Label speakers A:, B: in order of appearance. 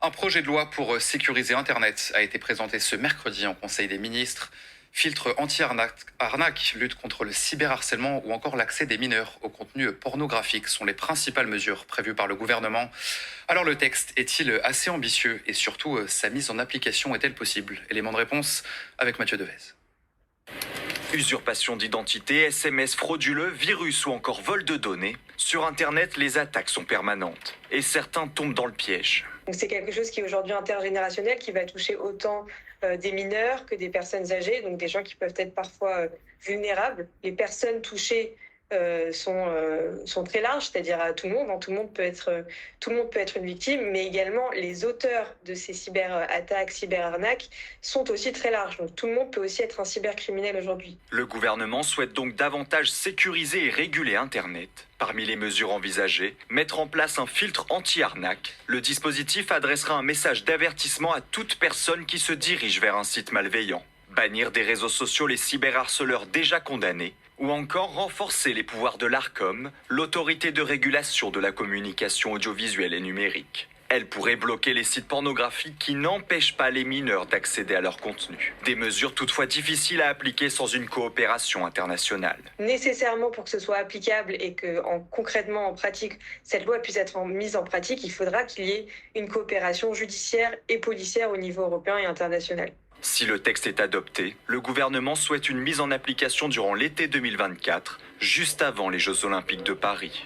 A: Un projet de loi pour sécuriser Internet a été présenté ce mercredi en Conseil des ministres. Filtre anti-arnaque, lutte contre le cyberharcèlement ou encore l'accès des mineurs au contenu pornographique sont les principales mesures prévues par le gouvernement. Alors le texte est-il assez ambitieux et surtout sa mise en application est-elle possible? Élément de réponse avec Mathieu Devez.
B: Usurpation d'identité, SMS frauduleux, virus ou encore vol de données. Sur Internet, les attaques sont permanentes et certains tombent dans le piège.
C: Donc c'est quelque chose qui est aujourd'hui intergénérationnel, qui va toucher autant des mineurs que des personnes âgées, donc des gens qui peuvent être parfois vulnérables. Les personnes touchées sont très larges, c'est-à-dire à tout le monde. Tout le monde peut être une victime, mais également les auteurs de ces cyberattaques, cyberarnaques sont aussi très larges. Donc tout le monde peut aussi être un cybercriminel aujourd'hui.
B: Le gouvernement souhaite donc davantage sécuriser et réguler Internet. Parmi les mesures envisagées, mettre en place un filtre anti-arnaque. Le dispositif adressera un message d'avertissement à toute personne qui se dirige vers un site malveillant. Bannir des réseaux sociaux les cyberharceleurs déjà condamnés, ou encore renforcer les pouvoirs de l'Arcom, l'autorité de régulation de la communication audiovisuelle et numérique. Elle pourrait bloquer les sites pornographiques qui n'empêchent pas les mineurs d'accéder à leur contenu. Des mesures toutefois difficiles à appliquer sans une coopération internationale.
C: Nécessairement, pour que ce soit applicable et que concrètement, en pratique, cette loi puisse être mise en pratique, il faudra qu'il y ait une coopération judiciaire et policière au niveau européen et international.
B: Si le texte est adopté, le gouvernement souhaite une mise en application durant l'été 2024, juste avant les Jeux Olympiques de Paris.